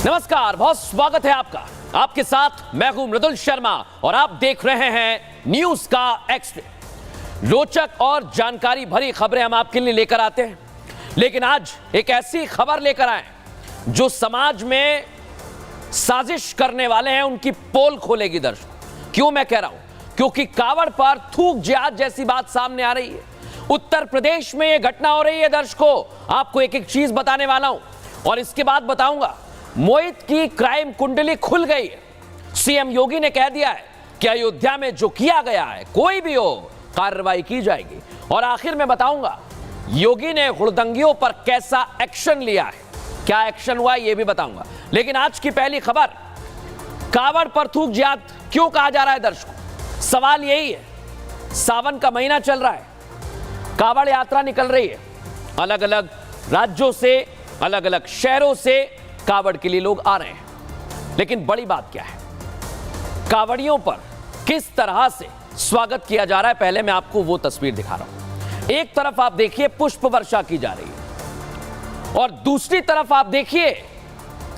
नमस्कार, बहुत स्वागत है आपका। आपके साथ मैं हूं मृदुल शर्मा और आप देख रहे हैं न्यूज का एक्सप्रेस। रोचक और जानकारी भरी खबरें हम आपके लिए लेकर आते हैं, लेकिन आज एक ऐसी खबर लेकर आए जो समाज में साजिश करने वाले हैं उनकी पोल खोलेगी। दर्शक, क्यों मैं कह रहा हूं? क्योंकि कावड़ पर थूक जिहाद जैसी बात सामने आ रही है। उत्तर प्रदेश में यह घटना हो रही है। दर्शकों, आपको एक एक चीज बताने वाला हूं और इसके बाद बताऊंगा मोहित की क्राइम कुंडली खुल गई है। सीएम योगी ने कह दिया है कि अयोध्या में जो किया गया है, कोई भी हो, कार्रवाई की जाएगी। और आखिर में बताऊंगा योगी ने हुड़दंगियों पर कैसा एक्शन लिया है, क्या एक्शन हुआ यह भी बताऊंगा। लेकिन आज की पहली खबर, कावड़ पर थूक जिहाद क्यों कहा जा रहा है? दर्शकों, सवाल यही है। सावन का महीना चल रहा है, कावड़ यात्रा निकल रही है। अलग अलग राज्यों से, अलग अलग शहरों से कावड़ के लिए लोग आ रहे हैं। लेकिन बड़ी बात क्या है, कावड़ियों पर किस तरह से स्वागत किया जा रहा है, पहले मैं आपको वो तस्वीर दिखा रहा हूं। एक तरफ आप देखिए पुष्प वर्षा की जा रही है और दूसरी तरफ आप देखिए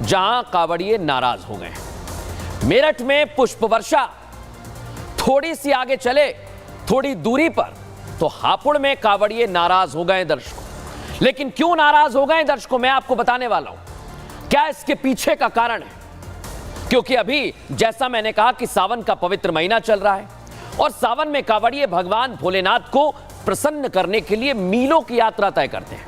जहां कावड़िए नाराज हो गए हैं। मेरठ में पुष्प वर्षा, थोड़ी सी आगे चले थोड़ी दूरी पर तो हापुड़ में कावड़िए नाराज हो गए। दर्शकों, लेकिन क्यों नाराज हो गए दर्शकों, मैं आपको बताने वाला हूं। क्या इसके पीछे का कारण है? क्योंकि अभी जैसा मैंने कहा कि सावन का पवित्र महीना चल रहा है और सावन में कावड़िए भगवान भोलेनाथ को प्रसन्न करने के लिए मीलों की यात्रा तय करते हैं।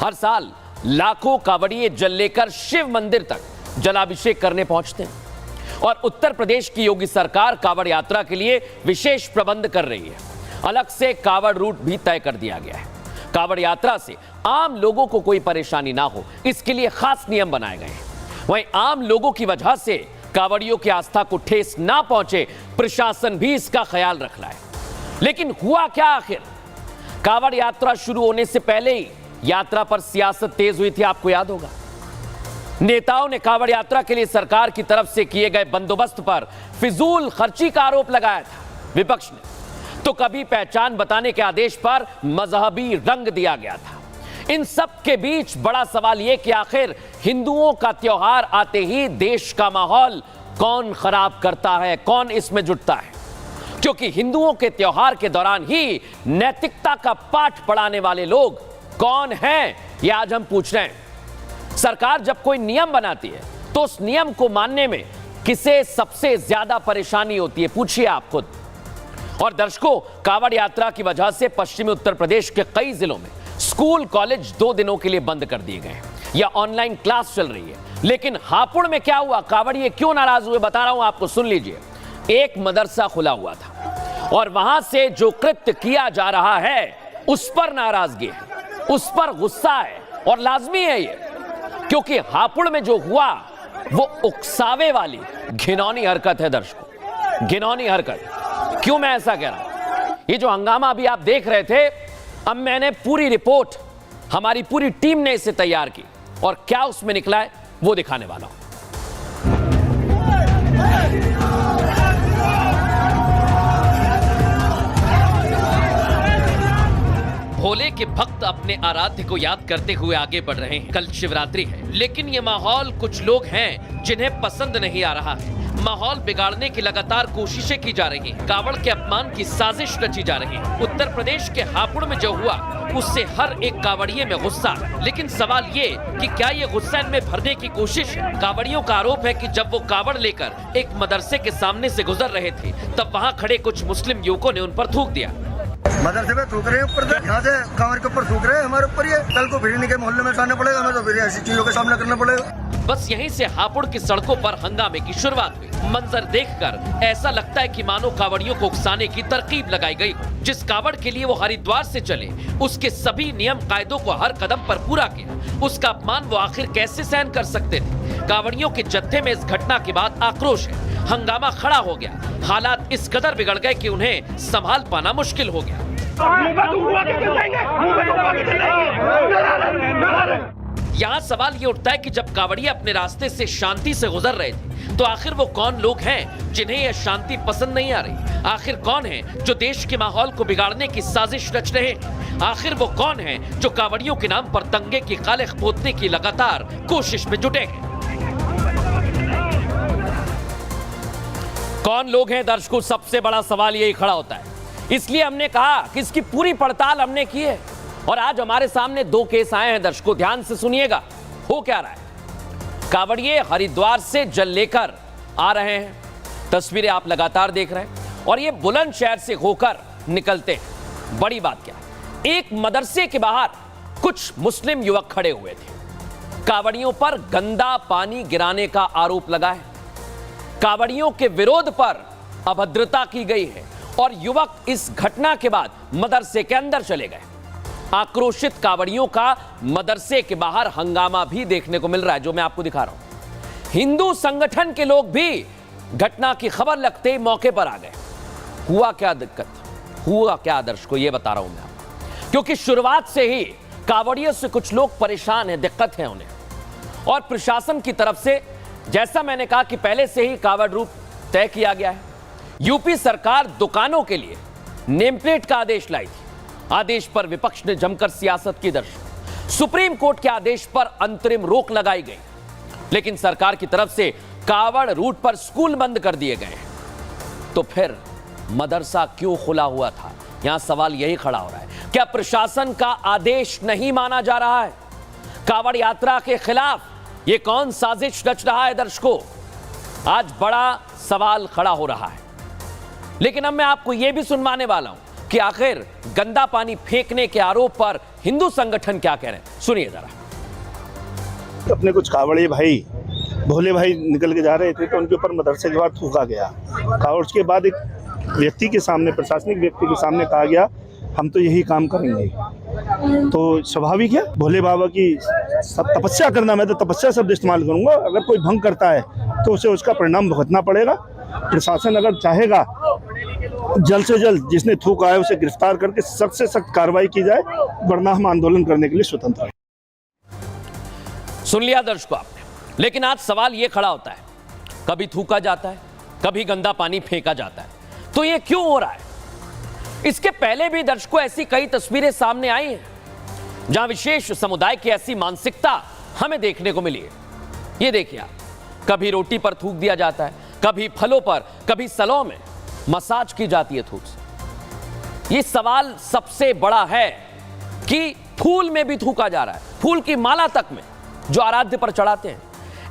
हर साल लाखों कावड़िए जल लेकर शिव मंदिर तक जलाभिषेक करने पहुंचते हैं और उत्तर प्रदेश की योगी सरकार कावड़ यात्रा के लिए विशेष प्रबंध कर रही है। अलग से कावड़ रूट भी तय कर दिया गया है। कावड़ यात्रा से आम लोगों को कोई परेशानी ना हो, इसके लिए खास नियम बनाए गए हैं। वहीं आम लोगों की वजह से कावड़ियों की आस्था को ठेस ना पहुंचे, प्रशासन भी इसका ख्याल रख रहा है। लेकिन हुआ क्या आखिर? कावड़ यात्रा शुरू होने से पहले ही यात्रा पर सियासत तेज हुई थी, आपको याद होगा। नेताओं ने कावड़ यात्रा के लिए सरकार की तरफ से किए गए बंदोबस्त पर फिजूल खर्ची का आरोप लगाया था। विपक्ष ने तो कभी पहचान बताने के आदेश पर मजहबी रंग दिया गया था। इन सब के बीच बड़ा सवाल यह कि आखिर हिंदुओं का त्योहार आते ही देश का माहौल कौन खराब करता है, कौन इसमें जुटता है? क्योंकि हिंदुओं के त्योहार के दौरान ही नैतिकता का पाठ पढ़ाने वाले लोग कौन हैं, यह आज हम पूछ रहे हैं। सरकार जब कोई नियम बनाती है तो उस नियम को मानने में किसे सबसे ज्यादा परेशानी होती है, पूछिए आप खुद। और दर्शकों, कावड़ यात्रा की वजह से पश्चिमी उत्तर प्रदेश के कई जिलों में स्कूल कॉलेज 2 दिनों के लिए बंद कर दिए गए हैं या ऑनलाइन क्लास चल रही है। लेकिन हापुड़ में क्या हुआ, कावड़िए क्यों नाराज हुए, बता रहा हूं आपको, सुन लीजिए। एक मदरसा खुला हुआ था और वहां से जो कृत्य किया जा रहा है उस पर नाराजगी है, उस पर गुस्सा है और लाजमी है ये, क्योंकि हापुड़ में जो हुआ वो उकसावे वाली घिनौनी हरकत है। दर्शकों, घिनौनी हरकत। क्यों मैं ऐसा कह रहा हूं? ये जो हंगामा अभी आप देख रहे थे, अब मैंने पूरी रिपोर्ट, हमारी पूरी टीम ने इसे तैयार की और क्या उसमें निकला है वो दिखाने वाला हूं। भोले के भक्त अपने आराध्य को याद करते हुए आगे बढ़ रहे हैं। कल शिवरात्रि है, लेकिन ये माहौल कुछ लोग हैं जिन्हें पसंद नहीं आ रहा है। माहौल बिगाड़ने की लगातार कोशिशें की जा रही हैं। कावड़ के अपमान की साजिश रची जा रही है। उत्तर प्रदेश के हापुड़ में जो हुआ उससे हर एक कावड़िये में गुस्सा। लेकिन सवाल ये कि क्या ये गुस्सा इनमें भरने की कोशिश है? कावड़ियों का आरोप है कि जब वो कावड़ लेकर एक मदरसे के सामने से गुजर रहे थे तब वहाँ खड़े कुछ मुस्लिम युवकों ने उन पर थूक दिया। मदरसे पे थूक रहे हैं, ऊपर से यहाँ से कांवर के ऊपर थूक रहे हैं, हमारे ऊपर। ये कल को फिर इनके मोहल्ले में जाना पड़ेगा, हमें तो फिर ऐसी चीजों का सामना करना पड़ेगा। बस यहीं से हापुड़ की सड़कों पर हंगामे की शुरुआत हुई। मंजर देखकर ऐसा लगता है कि मानो कावड़ियों को उकसाने की तरकीब लगाई गई। जिस कावड़ के लिए वो हरिद्वार से चले, उसके सभी नियम कायदों को हर कदम पर पूरा किया। उसका अपमान वो आखिर कैसे सहन कर सकते थे? कावड़ियों के जत्थे में इस घटना के बाद आक्रोश है। हंगामा खड़ा हो गया। हालात इस कदर बिगड़ गए कि उन्हें संभाल पाना मुश्किल हो गया। यहाँ सवाल ये उठता है कि जब कावड़िए अपने रास्ते से शांति से गुजर रहे थे तो आखिर वो कौन लोग हैं जिन्हें यह शांति पसंद नहीं आ रही? आखिर कौन है जो देश के माहौल को बिगाड़ने की साजिश रच रहे हैं? आखिर वो कौन है जो कावड़ियों के नाम पर दंगे की खालिख पोतने की लगातार कोशिश में जुटे हैं? कौन लोग हैं दर्शकों, सबसे बड़ा सवाल यही खड़ा होता है। इसलिए हमने कहा कि इसकी पूरी पड़ताल हमने की है और आज हमारे सामने 2 केस आए हैं। दर्शकों ध्यान से सुनिएगा, हो क्या रहा है। कांवड़िए हरिद्वार से जल लेकर आ रहे हैं, तस्वीरें आप लगातार देख रहे हैं, और ये बुलंदशहर से होकर निकलते हैं। बड़ी बात क्या, एक मदरसे के बाहर कुछ मुस्लिम युवक खड़े हुए थे। कांवड़ियों पर गंदा पानी गिराने का आरोप लगा है। कांवड़ियों के विरोध पर अभद्रता की गई है और युवक इस घटना के बाद मदरसे के अंदर चले गए। आक्रोशित कांवड़ियों का मदरसे के बाहर हंगामा भी देखने को मिल रहा है, जो मैं आपको दिखा रहा हूं। हिंदू संगठन के लोग भी घटना की खबर लगते ही मौके पर आ गए। हुआ क्या दिक्कत, हुआ क्या दर्शकों, ये बता रहा हूं मैं आपको, क्योंकि शुरुआत से ही कांवड़ियों से कुछ लोग परेशान हैं, दिक्कत है उन्हें, और प्रशासन की तरफ से, जैसा मैंने कहा कि पहले से ही कांवड़ रूट तय किया गया है। यूपी सरकार दुकानों के लिए नेम प्लेट का आदेश लाई थी। आदेश पर विपक्ष ने जमकर सियासत की दर्शक। सुप्रीम कोर्ट के आदेश पर अंतरिम रोक लगाई गई, लेकिन सरकार की तरफ से कांवड़ रूट पर स्कूल बंद कर दिए गए। तो फिर मदरसा क्यों खुला हुआ था? यहां सवाल यही खड़ा हो रहा है, क्या प्रशासन का आदेश नहीं माना जा रहा है? कांवड़ यात्रा के खिलाफ ये कौन साजिश रच रहा है? दर्शकों आज बड़ा सवाल खड़ा हो रहा है। लेकिन अब मैं आपको यह भी सुनवाने वाला हूं कि आखिर गंदा पानी फेंकने के आरोप पर हिंदू संगठन क्या कह रहे हैं, सुनिए जरा। अपने कुछ कांवड़िए भाई, भोले भाई निकल के जा रहे थे तो उनके ऊपर मदरसे के बाद थूका गया। और उसके बाद एक व्यक्ति के सामने, प्रशासनिक व्यक्ति के सामने कहा गया हम तो यही काम करेंगे। तो स्वाभाविक है, भोले बाबा की सब तपस्या करना, मैं तो तपस्या शब्द इस्तेमाल करूंगा। अगर कोई भंग करता है तो उसे उसका परिणाम भुगतना पड़ेगा। प्रशासन अगर चाहेगा जल्द से जल्द जिसने थूका है उसे गिरफ्तार करके सख्त से सख्त कार्रवाई की जाए, वरना हम आंदोलन करने के लिए स्वतंत्र हैं। सुन लिया दर्शकों आपने, लेकिन आज सवाल यह खड़ा होता है, कभी थूका जाता है, कभी गंदा पानी फेंका जाता है, तो यह क्यों हो रहा है? इसके पहले भी दर्शकों ऐसी कई तस्वीरें सामने आई हैं जहां विशेष समुदाय की ऐसी मानसिकता हमें देखने को मिली है। यह देखिए आप, कभी रोटी पर थूक दिया जाता है, कभी फलों पर, कभी सलों में मसाज की जाती है थूक से। यह सवाल सबसे बड़ा है कि फूल में भी थूका जा रहा है, फूल की माला तक में जो आराध्य पर चढ़ाते हैं।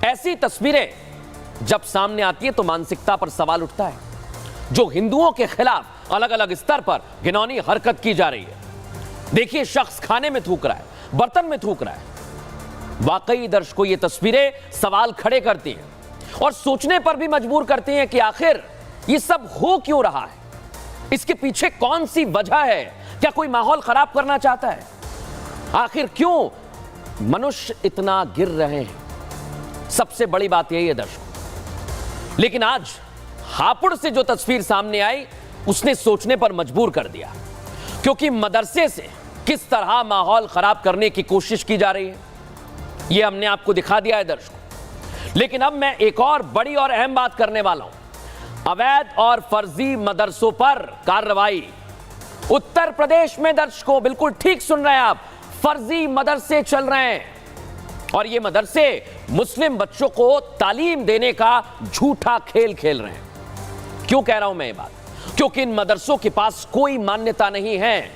ऐसी तस्वीरें जब सामने आती है तो मानसिकता पर सवाल उठता है, जो हिंदुओं के खिलाफ अलग अलग स्तर पर घिनौनी हरकत की जा रही है। देखिए, शख्स खाने में थूक रहा है, बर्तन में थूक रहा है। वाकई दर्शकों ये तस्वीरें सवाल खड़े करती हैं और सोचने पर भी मजबूर करती हैं कि आखिर ये सब हो क्यों रहा है, इसके पीछे कौन सी वजह है? क्या कोई माहौल खराब करना चाहता है? आखिर क्यों मनुष्य इतना गिर रहे हैं? सबसे बड़ी बात यही है दर्शकों। लेकिन आज हापुड़ से जो तस्वीर सामने आई उसने सोचने पर मजबूर कर दिया, क्योंकि मदरसे से किस तरह माहौल खराब करने की कोशिश की जा रही है यह हमने आपको दिखा दिया है दर्शकों। लेकिन अब मैं एक और बड़ी और अहम बात करने वाला हूं, अवैध और फर्जी मदरसों पर कार्रवाई। उत्तर प्रदेश में दर्शकों, बिल्कुल ठीक सुन रहे हैं आप, फर्जी मदरसे चल रहे हैं और ये मदरसे मुस्लिम बच्चों को तालीम देने का झूठा खेल खेल रहे हैं। क्यों कह रहा हूं मैं ये बात? क्योंकि इन मदरसों के पास कोई मान्यता नहीं है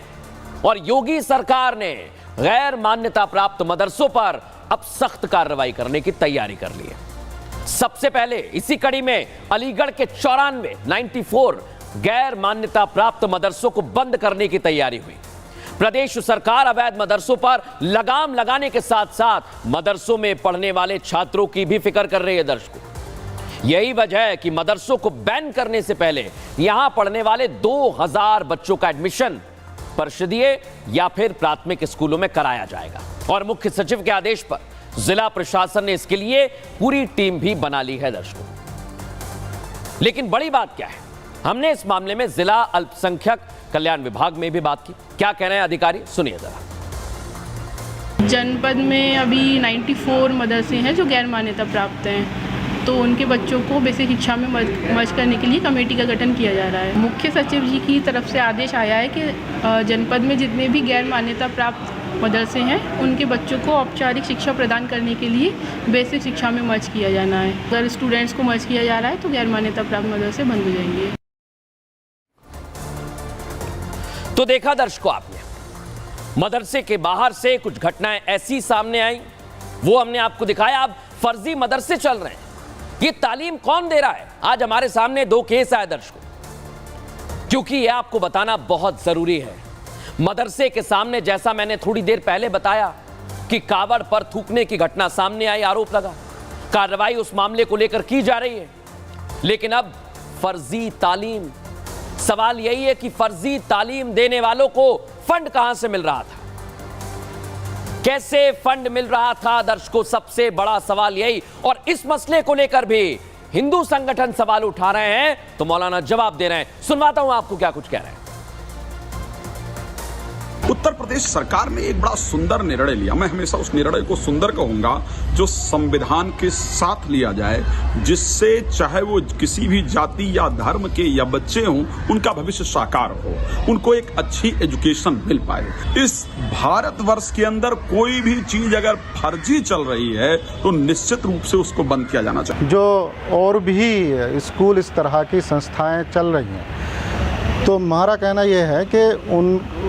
और योगी सरकार ने गैर मान्यता प्राप्त मदरसों पर अब सख्त कार्रवाई करने की तैयारी कर ली है। सबसे पहले इसी कड़ी में अलीगढ़ के 94 गैर मान्यता प्राप्त मदरसों को बंद करने की तैयारी हुई। प्रदेश सरकार अवैध मदरसों पर लगाम लगाने के साथ साथ मदरसों में पढ़ने वाले छात्रों की भी फिक्र कर रही है दर्शकों। यही वजह है कि मदरसों को बैन करने से पहले यहां पढ़ने वाले 2000 बच्चों का एडमिशन परिषदीय या फिर प्राथमिक स्कूलों में कराया जाएगा और मुख्य सचिव के आदेश पर जिला प्रशासन ने इसके लिए पूरी टीम भी बना ली है दर्शकों। लेकिन बड़ी बात क्या है, हमने इस मामले में जिला अल्पसंख्यक कल्याण विभाग में भी बात की। क्या कह रहे हैं अधिकारी, सुनिए जरा। जनपद में अभी 94 मदरसे हैं जो गैर मान्यता प्राप्त हैं, तो उनके बच्चों को बेसिक शिक्षा में मर्ज करने के लिए कमेटी का गठन किया जा रहा है। मुख्य सचिव जी की तरफ से आदेश आया है कि जनपद में जितने भी गैर मान्यता प्राप्त मदरसे हैं उनके बच्चों को औपचारिक शिक्षा प्रदान करने के लिए बेसिक शिक्षा में मर्ज किया जाना है। अगर स्टूडेंट्स को मर्ज किया जा रहा है तो गैर मान्यता प्राप्त मदरसे बंद हो जाएंगे। तो देखा दर्शकों आपने, मदरसे के बाहर से कुछ घटनाएं ऐसी सामने आई, वो हमने आपको दिखाया। अब फर्जी मदरसे चल रहे हैं, ये तालीम कौन दे रहा है? आज हमारे सामने 2 केस आए दर्शकों, क्योंकि यह आपको बताना बहुत जरूरी है। मदरसे के सामने, जैसा मैंने थोड़ी देर पहले बताया कि कावड़ पर थूकने की घटना सामने आई, आरोप लगा, कार्रवाई उस मामले को लेकर की जा रही है। लेकिन अब फर्जी तालीम, सवाल यही है कि फर्जी तालीम देने वालों को फंड कहां से मिल रहा था, कैसे फंड मिल रहा था? दर्शकों, सबसे बड़ा सवाल यही। और इस मसले को लेकर भी हिंदू संगठन सवाल उठा रहे हैं, तो मौलाना जवाब दे रहे हैं। सुनवाता हूं आपको क्या कुछ कह रहे हैं। उत्तर प्रदेश सरकार ने एक बड़ा सुंदर निर्णय लिया। मैं हमेशा उस निर्णय को सुंदर कहूंगा जो संविधान के साथ लिया जाए, जिससे चाहे वो किसी भी जाति या धर्म के या बच्चे हों, उनका भविष्य साकार हो, उनको एक अच्छी एजुकेशन मिल पाए। इस भारतवर्ष के अंदर कोई भी चीज अगर फर्जी चल रही है तो निश्चित रूप से उसको बंद किया जाना चाहिए। जो और भी स्कूल इस तरह की संस्थाएं चल रही हैं, तो हमारा कहना यह है कि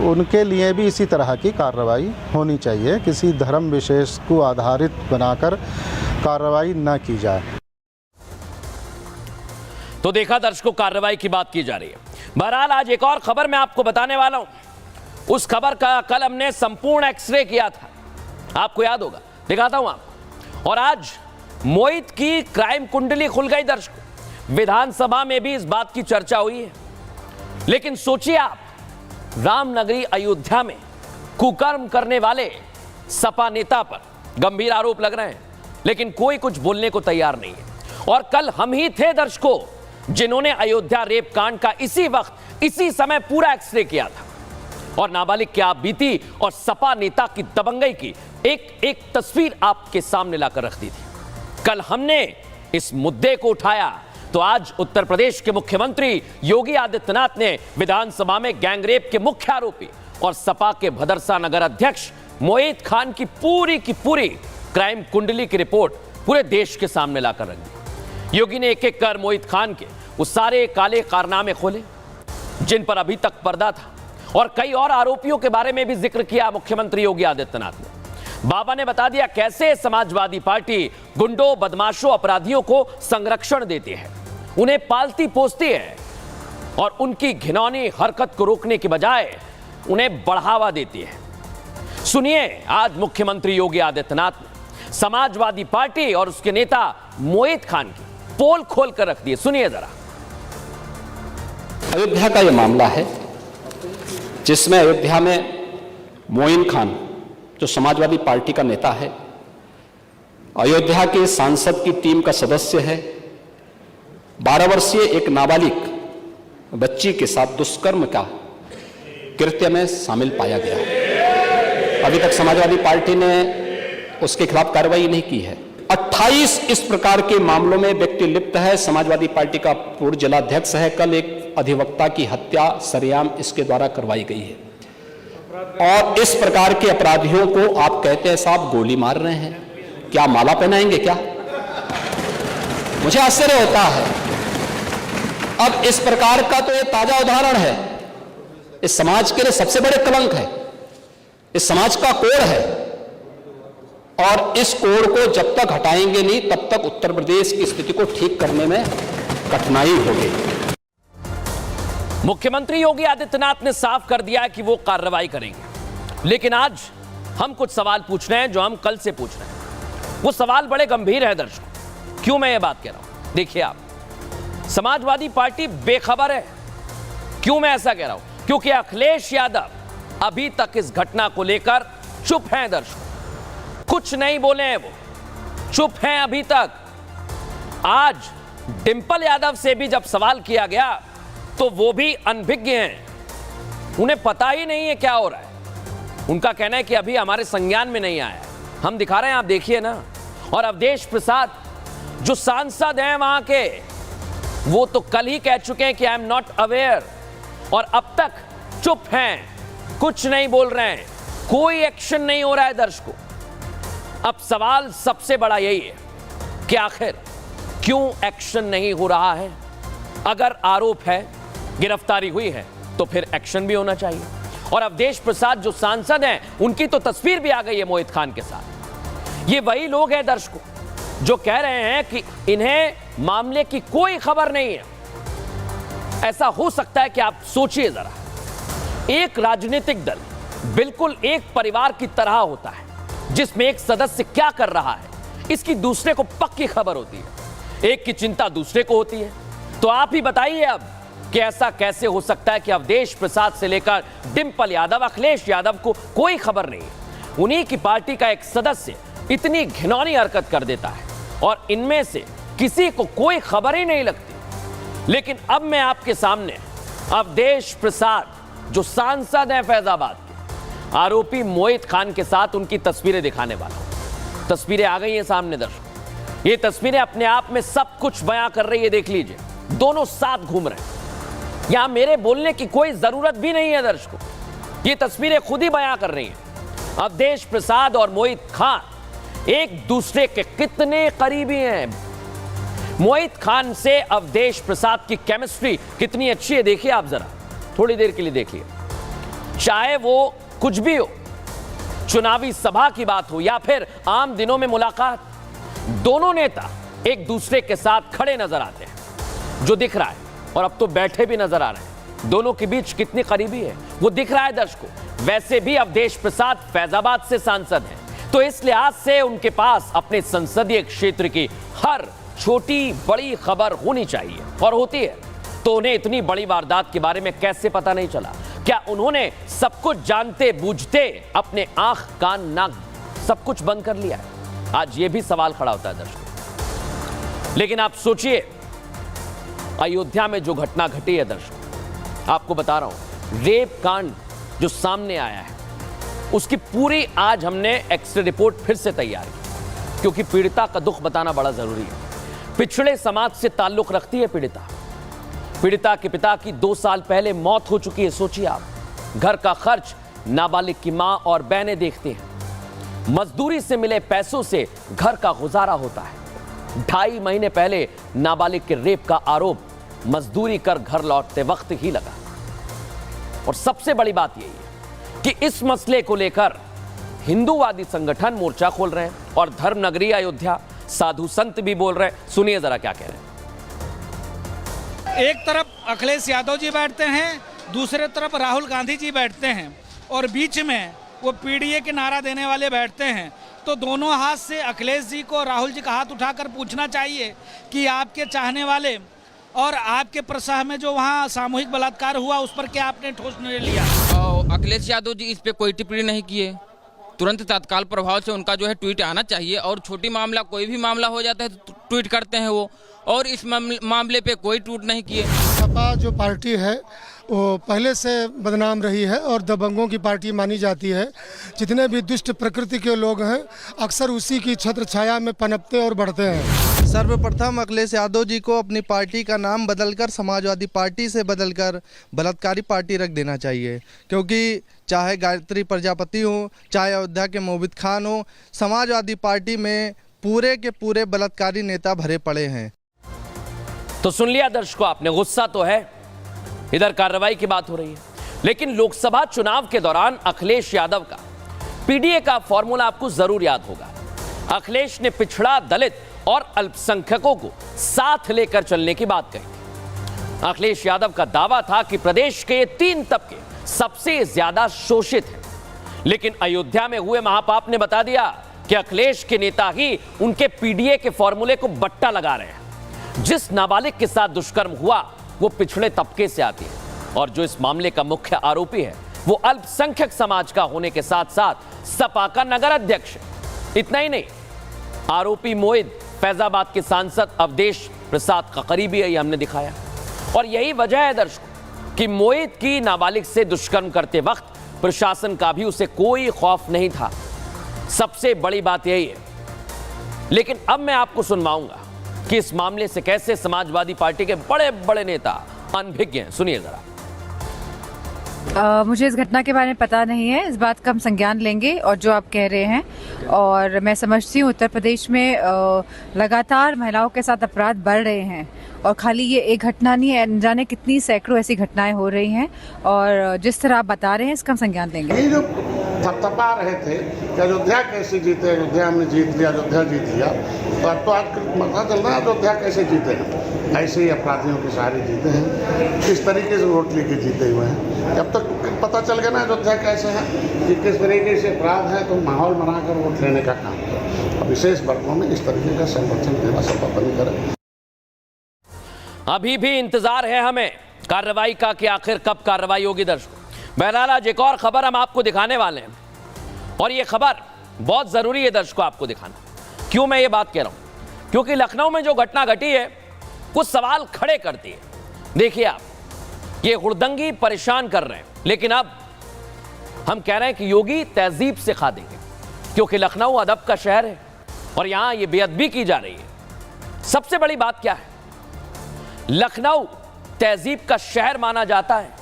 उनके लिए भी इसी तरह की कार्रवाई होनी चाहिए। किसी धर्म विशेष को आधारित बनाकर कार्रवाई न की जाए। तो देखा दर्शकों, कार्रवाई की बात की जा रही है। बहरहाल आज एक और खबर मैं आपको बताने वाला हूं। उस खबर का कल हमने संपूर्ण एक्सरे किया था, आपको याद होगा, दिखाता हूं आपको। और आज मोहित की क्राइम कुंडली खुल गई दर्शकों। विधानसभा में भी इस बात की चर्चा हुई है। लेकिन सोचिए आप, रामनगरी अयोध्या में कुकर्म करने वाले सपा नेता पर गंभीर आरोप लग रहे हैं, लेकिन कोई कुछ बोलने को तैयार नहीं है। और कल हम ही थे दर्शकों जिन्होंने अयोध्या रेप कांड का इसी वक्त, इसी समय पूरा एक्सरे किया था और नाबालिग की आप बीती और सपा नेता की दबंगई की एक तस्वीर आपके सामने लाकर रख दी थी। कल हमने इस मुद्दे को उठाया, तो आज उत्तर प्रदेश के मुख्यमंत्री योगी आदित्यनाथ ने विधानसभा में गैंगरेप के मुख्य आरोपी और सपा के भदरसा नगर अध्यक्ष मोहित खान की पूरी क्राइम कुंडली की रिपोर्ट पूरे देश के सामने लाकर रख दी। योगी ने एक एक कर मोहित खान के वो सारे काले कारनामे खोले जिन पर अभी तक पर्दा था, और कई और आरोपियों के बारे में भी जिक्र किया मुख्यमंत्री योगी आदित्यनाथ ने। बाबा ने बता दिया कैसे समाजवादी पार्टी गुंडों, बदमाशों, अपराधियों को संरक्षण देती है, उन्हें पालती पोसती है और उनकी घिनौनी हरकत को रोकने के बजाय उन्हें बढ़ावा देती है। सुनिए आज मुख्यमंत्री योगी आदित्यनाथ ने समाजवादी पार्टी और उसके नेता मोहित खान की पोल खोल कर रख दी। सुनिए जरा। अयोध्या का यह मामला है जिसमें अयोध्या में मोइन खान जो समाजवादी पार्टी का नेता है, अयोध्या के सांसद की टीम का सदस्य है, 12 वर्षीय एक नाबालिग बच्ची के साथ दुष्कर्म का कृत्य में शामिल पाया गया है। अभी तक समाजवादी पार्टी ने उसके खिलाफ कार्रवाई नहीं की है। 28 इस प्रकार के मामलों में व्यक्ति लिप्त है। समाजवादी पार्टी का पूर्व जिलाध्यक्ष है। कल एक अधिवक्ता की हत्या सरेआम इसके द्वारा करवाई गई है। और इस प्रकार के अपराधियों को आप कहते हैं साहब गोली मार रहे हैं, क्या माला पहनाएंगे क्या? मुझे आश्चर्य होता है। अब इस प्रकार का तो एक ताजा उदाहरण है, इस समाज के लिए सबसे बड़े कलंक है, इस समाज का कोड है, और इस कोड को जब तक हटाएंगे नहीं तब तक उत्तर प्रदेश की स्थिति को ठीक करने में कठिनाई होगी। मुख्यमंत्री योगी आदित्यनाथ ने साफ कर दिया कि वो कार्रवाई करेंगे, लेकिन आज हम कुछ सवाल पूछ रहे हैं जो हम कल से पूछ रहे हैं। वो सवाल बड़े गंभीर है दर्शकों। क्यों मैं ये बात कह रहा हूं? देखिए आप, समाजवादी पार्टी बेखबर है। क्यों मैं ऐसा कह रहा हूं? क्योंकि अखिलेश यादव अभी तक इस घटना को लेकर चुप हैं दर्शकों, कुछ नहीं बोले हैं, वो चुप हैं अभी तक। आज डिंपल यादव से भी जब सवाल किया गया तो वो भी अनभिज्ञ हैं, उन्हें पता ही नहीं है क्या हो रहा है। उनका कहना है कि अभी हमारे संज्ञान में नहीं आया। हम दिखा रहे हैं, आप देखिए ना। और अवधेश प्रसाद जो सांसद हैं वहां के, वो तो कल ही कह चुके हैं कि आई एम नॉट अवेयर, और अब तक चुप हैं, कुछ नहीं बोल रहे हैं। कोई एक्शन नहीं हो रहा है दर्शकों। अब सवाल सबसे बड़ा यही है कि आखिर क्यों एक्शन नहीं हो रहा है? अगर आरोप है, गिरफ्तारी हुई है, तो फिर एक्शन भी होना चाहिए। और अवधेश प्रसाद जो सांसद हैं, उनकी तो तस्वीर भी आ गई है मोहित खान के साथ। ये वही लोग हैं दर्शकों जो कह रहे हैं कि इन्हें मामले की कोई खबर नहीं है। ऐसा हो सकता है कि आप सोचिए जरा, एक राजनीतिक दल बिल्कुल एक परिवार की तरह होता है, जिसमें एक सदस्य क्या कर रहा है इसकी दूसरे को पक्की खबर होती है, एक की चिंता दूसरे को होती है। तो आप ही बताइए अब कि ऐसा कैसे हो सकता है कि अवधेश प्रसाद से लेकर डिंपल यादव, अखिलेश यादव को कोई खबर नहीं है। उन्हीं की पार्टी का एक सदस्य इतनी घिनौनी हरकत कर देता है और इनमें से किसी को कोई खबर ही नहीं लगती। लेकिन अब मैं आपके सामने अवधेश प्रसाद जो सांसद हैं फैजाबाद के, आरोपी मोहित खान के साथ उनकी तस्वीरें दिखाने वाला हूं। तस्वीरें आ गई हैं सामने दर्शकों। ये तस्वीरें अपने आप में सब कुछ बयां कर रही है। देख लीजिए, दोनों साथ घूम रहे हैं। यहां मेरे बोलने की कोई जरूरत भी नहीं है दर्शकों, ये तस्वीरें खुद ही बयां कर रही हैं। अवधेश प्रसाद और मोहित खान एक दूसरे के कितने करीबी हैं। मोहित खान से अवधेश प्रसाद की केमिस्ट्री कितनी अच्छी है, देखिए आप जरा, थोड़ी देर के लिए देखिए। चाहे वो कुछ भी हो, चुनावी सभा की बात हो या फिर आम दिनों में मुलाकात, दोनों नेता एक दूसरे के साथ खड़े नजर आते हैं, जो दिख रहा है। और अब तो बैठे भी नजर आ रहे हैं। दोनों के बीच कितनी करीबी है वो दिख रहा है दर्शकों। वैसे भी अवधेश प्रसाद फैजाबाद से सांसद हैं, तो इस लिहाज से उनके पास अपने संसदीय क्षेत्र की हर छोटी बड़ी खबर होनी चाहिए, और होती है। तो उन्हें इतनी बड़ी वारदात के बारे में कैसे पता नहीं चला? क्या उन्होंने सब कुछ जानते बूझते अपने आंख कान नाक सब कुछ बंद कर लिया है? आज ये भी सवाल खड़ा होता है दर्शकों। लेकिन आप सोचिए, अयोध्या में जो घटना घटी है दर्शकों, आपको बता रहा हूं, रेप कांड जो सामने आया है, उसकी पूरी आज हमने एक्सरे रिपोर्ट फिर से तैयार की, क्योंकि पीड़िता का दुख बताना बड़ा जरूरी है। पिछड़े समाज से ताल्लुक रखती है पीड़िता। पीड़िता के पिता की 2 साल पहले मौत हो चुकी है। सोचिए आप, घर का खर्च नाबालिग की मां और बहनें देखती हैं। मजदूरी से मिले पैसों से घर का गुजारा होता है। 2.5 महीने पहले नाबालिग के रेप का आरोप मजदूरी कर घर लौटते वक्त ही लगा। और सबसे बड़ी बात यही है कि इस मसले को लेकर हिंदूवादी संगठन मोर्चा खोल रहे हैं और धर्मनगरी अयोध्या साधु संत भी बोल रहे हैं। सुनिए जरा क्या कह रहे हैं। एक तरफ अखिलेश यादव जी बैठते हैं, दूसरे तरफ राहुल गांधी जी बैठते हैं, और बीच में वो पीडीए के नारा देने वाले बैठते हैं। तो दोनों हाथ से अखिलेश जी को राहुल जी का हाथ उठाकर पूछना चाहिए कि आपके चाहने वाले और आपके प्रसाह में जो वहाँ सामूहिक बलात्कार हुआ उस पर क्या आपने ठोस निर्णय लिया? अखिलेश यादव जी इस पे कोई टिप्पणी नहीं किए। तुरंत तत्काल प्रभाव से उनका जो है ट्वीट आना चाहिए, और छोटी मामला कोई भी मामला हो जाता है तो ट्वीट करते हैं वो, और इस मामले पे कोई ट्वीट नहीं किए। सपा जो पार्टी है वो पहले से बदनाम रही है और दबंगों की पार्टी मानी जाती है। जितने भी दुष्ट प्रकृति के लोग हैं अक्सर उसी की छत्र छाया में पनपते और बढ़ते हैं। सर्वप्रथम अखिलेश यादव जी को अपनी पार्टी का नाम बदलकर समाजवादी पार्टी से बदलकर बलात्कारी पार्टी रख देना चाहिए, क्योंकि चाहे गायत्री प्रजापति हो, चाहे अयोध्या के मोहित खान हो, समाजवादी पार्टी में पूरे के पूरे बलात्कारी नेता भरे पड़े हैं। तो सुन लिया दर्शकों आपने, गुस्सा तो है, इधर कार्रवाई की बात हो रही है। लेकिन लोकसभा चुनाव के दौरान अखिलेश यादव का पीडीए का फॉर्मूला आपको जरूर याद होगा। अखिलेश ने पिछड़ा, दलित और अल्पसंख्यकों को साथ लेकर चलने की बात कही। अखिलेश यादव का दावा था कि प्रदेश के ये 3 तबके सबसे ज्यादा शोषित हैं। लेकिन अयोध्या में हुए महापाप ने बता दिया कि अखिलेश के नेता ही उनके पीडीए के फॉर्मूले को बट्टा लगा रहे हैं। जिस नाबालिग के साथ दुष्कर्म हुआ वो पिछड़े तबके से आती है, और जो इस मामले का मुख्य आरोपी है वो अल्पसंख्यक समाज का होने के साथ साथ सपा का नगर अध्यक्ष है। इतना ही नहीं, आरोपी मोहित फैजाबाद के सांसद अवधेश प्रसाद का करीबी है, ये हमने दिखाया। और यही वजह है दर्शकों कि मोहित की नाबालिग से दुष्कर्म करते वक्त प्रशासन का भी उसे कोई खौफ नहीं था। सबसे बड़ी बात यही है। लेकिन अब मैं आपको सुनवाऊंगा कि इस मामले से कैसे समाजवादी पार्टी के बड़े बड़े नेता अनभिज्ञ हैं। सुनिए जरा। मुझे इस घटना के बारे में पता नहीं है। इस बात का हम संज्ञान लेंगे और जो आप कह रहे हैं, और मैं समझती हूँ उत्तर प्रदेश में लगातार महिलाओं के साथ अपराध बढ़ रहे हैं और खाली ये एक घटना नहीं है, न जाने कितनी सैकड़ों ऐसी घटनाएं हो रही हैं, और जिस तरह आप बता रहे हैं इसका हम संज्ञान लेंगे। ये जो थपथपा रहे थे कि अयोध्या कैसे जीते, अयोध्या में जीत लिया, अयोध्या जीत लिया, तो अब तो आज पता चल रहा है अयोध्या कैसे जीते हैं। ऐसे ही अपराधियों के सहारे जीते हैं, किस तरीके से वोट लेके जीते हुए हैं। अब तक पता चल गया ना अयोध्या कैसे है, कि किस तरीके से अपराध है, तो माहौल बनाकर वोट लेने का काम करें। अब विशेष वर्गों में इस तरीके का संरक्षण देना संभव नहीं करें। अभी भी इंतजार है हमें कार्रवाई का कि आखिर कब कार्रवाई होगी। दर्शकों, बहरहाल आज एक और खबर हम आपको दिखाने वाले हैं, और ये खबर बहुत जरूरी है दर्शकों आपको दिखाना। क्यों मैं ये बात कह रहा हूं? क्योंकि लखनऊ में जो घटना घटी है कुछ सवाल खड़े करती है। देखिए आप, ये हुड़दंगी परेशान कर रहे हैं, लेकिन अब हम कह रहे हैं कि योगी तहजीब से खा देंगे, क्योंकि लखनऊ अदब का शहर है और यहां ये बेअदबी की जा रही है। सबसे बड़ी बात क्या है, लखनऊ तहजीब का शहर माना जाता है,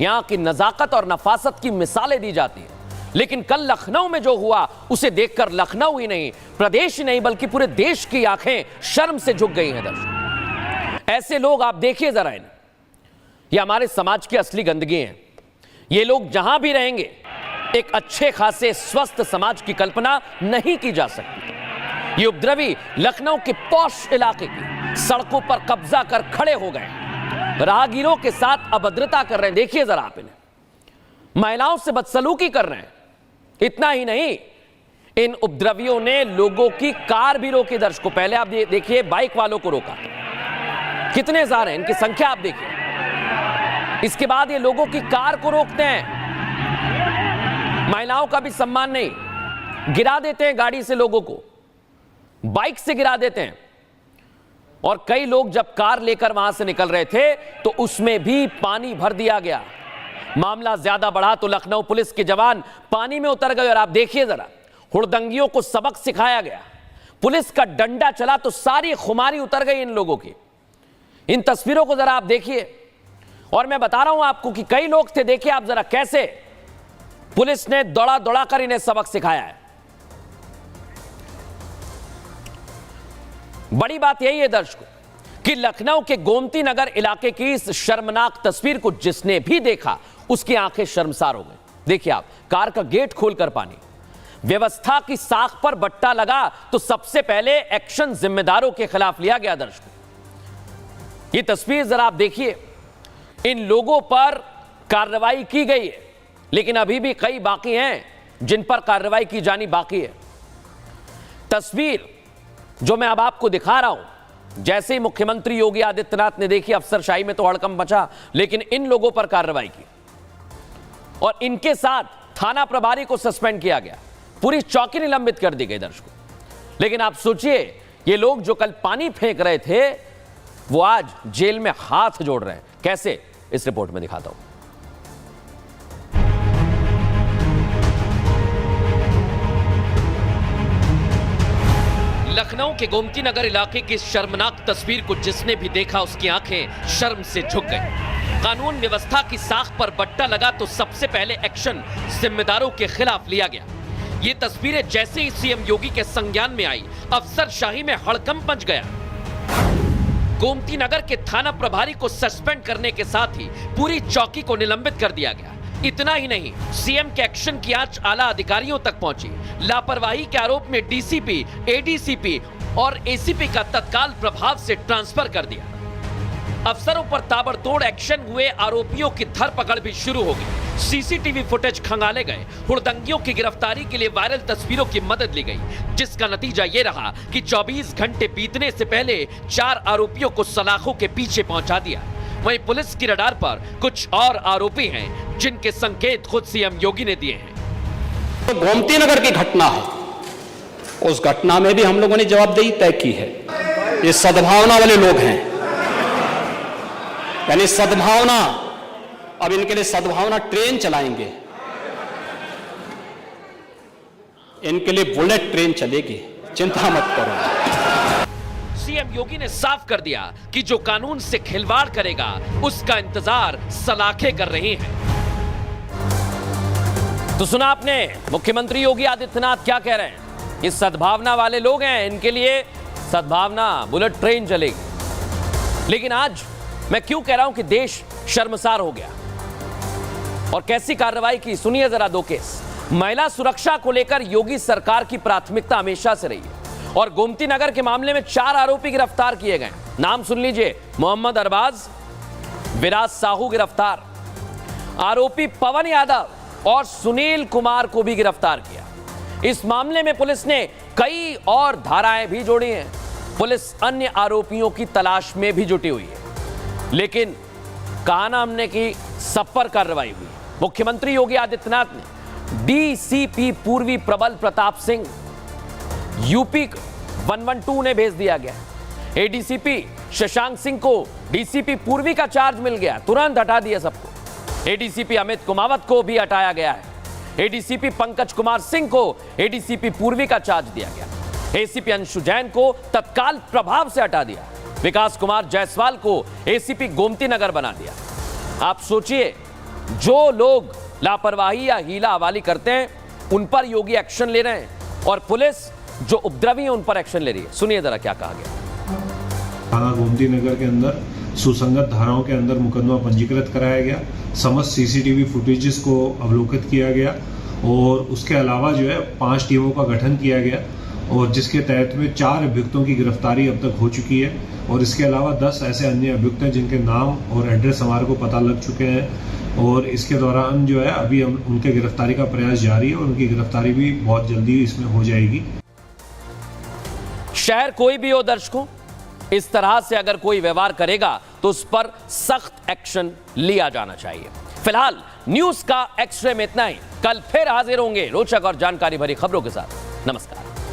यहां की नजाकत और नफासत की मिसालें दी जाती हैं, लेकिन कल लखनऊ में जो हुआ उसे देखकर लखनऊ ही नहीं, प्रदेश ही नहीं, बल्कि पूरे देश की आंखें शर्म से झुक गई हैं। दर्शक, ऐसे लोग आप देखिए जरा इन्हें, ये हमारे समाज की असली गंदगी हैं। ये लोग जहां भी रहेंगे एक अच्छे खासे स्वस्थ समाज की कल्पना नहीं की जा सकती। ये उपद्रवी लखनऊ के पॉश इलाके की सड़कों पर कब्जा कर खड़े हो गए, राहगीरों के साथ अभद्रता कर रहे हैं। देखिए जरा आप इन्हें, महिलाओं से बदसलूकी कर रहे हैं। इतना ही नहीं, इन उपद्रवियों ने लोगों की कार भी रोकी। दर्शकों, पहले आप देखिए बाइक वालों को रोका, कितने सारे हैं, इनकी संख्या आप देखिए। इसके बाद ये लोगों की कार को रोकते हैं, महिलाओं का भी सम्मान नहीं, गिरा देते हैं गाड़ी से, लोगों को बाइक से गिरा देते हैं। और कई लोग जब कार लेकर वहां से निकल रहे थे तो उसमें भी पानी भर दिया गया। मामला ज्यादा बढ़ा तो लखनऊ पुलिस के जवान पानी में उतर गए, और आप देखिए जरा, हुड़दंगियों को सबक सिखाया गया। पुलिस का डंडा चला तो सारी खुमारी उतर गई इन लोगों की। इन तस्वीरों को जरा आप देखिए, और मैं बता रहा हूं आपको कि कई लोग थे, देखिए आप जरा कैसे पुलिस ने दौड़ा दौड़ा कर इन्हें सबक सिखाया है। बड़ी बात यही है दर्शकों कि लखनऊ के गोमती नगर इलाके की इस शर्मनाक तस्वीर को जिसने भी देखा उसकी आंखें शर्मसार हो गई। देखिए आप, कार का गेट खोलकर पानी, व्यवस्था की साख पर बट्टा लगा तो सबसे पहले एक्शन जिम्मेदारों के खिलाफ लिया गया। दर्शकों, ये तस्वीर जरा आप देखिए, इन लोगों पर कार्रवाई की गई है, लेकिन अभी भी कई बाकी हैं जिन पर कार्रवाई की जानी बाकी है। तस्वीर जो मैं अब आपको दिखा रहा हूं, जैसे ही मुख्यमंत्री योगी आदित्यनाथ ने देखी, अफसरशाही में तो हड़कंप मचा, लेकिन इन लोगों पर कार्रवाई की और इनके साथ थाना प्रभारी को सस्पेंड किया गया, पूरी चौकी निलंबित कर दी गई। दर्शकों, लेकिन आप सोचिए, ये लोग जो कल पानी फेंक रहे थे वो आज जेल में हाथ जोड़ रहे हैं। कैसे, इस रिपोर्ट में दिखाता हूं। लखनऊ के गोमती नगर इलाके की शर्मनाक तस्वीर को जिसने भी देखा उसकी आंखें शर्म से झुक गई। कानून व्यवस्था की साख पर बट्टा लगा तो सबसे पहले एक्शन जिम्मेदारों के खिलाफ लिया गया। ये तस्वीरें जैसे ही सीएम योगी के संज्ञान में आई, अफसरशाही में हड़कंप मच गया। गोमती नगर के थाना प्रभारी को सस्पेंड करने के साथ ही पूरी चौकी को निलंबित कर दिया गया। इतना ही नहीं, सीएम के एक्शन की आंच आला अधिकारियों तक पहुंची। लापरवाही के आरोप में डीसीपी, एडीसीपी और एसीपी का तत्काल प्रभाव से ट्रांसफर कर दिया। अफसरों पर ताबड़तोड़ एक्शन हुए, आरोपियों की धरपकड़ भी शुरू हो गई। सीसीटीवी फुटेज खंगाले गए, हुड़दंगियों की गिरफ्तारी के लिए वायरल तस्वीरों की मदद ली गई, जिसका नतीजा ये रहा कि 24 घंटे बीतने से पहले 4 आरोपियों को सलाखों के पीछे पहुंचा दिया। वहीं पुलिस की रडार पर कुछ और आरोपी हैं जिनके संकेत खुद सीएम योगी ने दिए हैं। तो गोमती नगर की घटना है, उस घटना में भी हम लोगों ने जवाबदेही तय की है। ये सद्भावना वाले लोग हैं, यानी सद्भावना, अब इनके लिए सद्भावना ट्रेन चलाएंगे, इनके लिए बुलेट ट्रेन चलेगी, चिंता मत करो। सीएम योगी ने साफ कर दिया कि जो कानून से खिलवाड़ करेगा उसका इंतजार सलाखें कर रही हैं। तो सुना आपने मुख्यमंत्री योगी आदित्यनाथ क्या कह रहे हैं। ये सद्भावना वाले लोग हैं, इनके लिए सद्भावना बुलेट ट्रेन चलेगी। लेकिन आज मैं क्यों कह रहा हूं कि देश शर्मसार हो गया और कैसी कार्रवाई की, सुनिए जरा दो केस। महिला सुरक्षा को लेकर योगी सरकार की प्राथमिकता हमेशा से रही है और गोमती नगर के मामले में 4 आरोपी गिरफ्तार किए गए। नाम सुन लीजिए, मोहम्मद अरबाज, विराज साहू गिरफ्तार, आरोपी पवन यादव और सुनील कुमार को भी गिरफ्तार किया। इस मामले में पुलिस ने कई और धाराएं भी जोड़ी हैं। पुलिस अन्य आरोपियों की तलाश में भी जुटी हुई है। लेकिन कहा ना हमने कि सब पर कार्रवाई हुई। मुख्यमंत्री योगी आदित्यनाथ ने डीसीपी पूर्वी प्रबल प्रताप सिंह यूपी 112 ने भेज दिया गया। एडीसीपी शशांक सिंह को डीसीपी पूर्वी का चार्ज मिल गया, तुरंत हटा दिया सबको। एडीसीपी अमित कुमावत को भी हटाया गया है। एडीसीपी पंकज कुमार सिंह को एडीसीपी पूर्वी का चार्ज दिया गया। एसीपी अंशु जैन को तत्काल प्रभाव से हटा दिया। विकास कुमार जायसवाल को एसीपी गोमती नगर बना दिया। आप सोचिए, जो लोग लापरवाही या हीला हवाली करते हैं उन पर योगी एक्शन ले रहे हैं और पुलिस जो उपद्रवी है उन पर एक्शन ले रही है। सुनिए जरा क्या कहा गया। थाना गोमती नगर के अंदर सुसंगत धाराओं के अंदर मुकदमा पंजीकृत कराया गया। समस्त सीसीटीवी फुटेजेस को अवलोकित किया गया और उसके अलावा जो है 5 टीमों का गठन किया गया और जिसके तहत में 4 अभियुक्तों की गिरफ्तारी अब तक हो चुकी है और इसके अलावा 10 ऐसे अन्य अभियुक्त हैं जिनके नाम और एड्रेस हमारे को पता लग चुके हैं और इसके दौरान जो है अभी हम उनके गिरफ्तारी का प्रयास जारी है और उनकी गिरफ्तारी भी बहुत जल्दी इसमें हो जाएगी। शहर कोई भी हो दर्शकों, इस तरह से अगर कोई व्यवहार करेगा तो उस पर सख्त एक्शन लिया जाना चाहिए। फिलहाल न्यूज का एक्सरे में इतना ही। कल फिर हाजिर होंगे रोचक और जानकारी भरी खबरों के साथ। नमस्कार।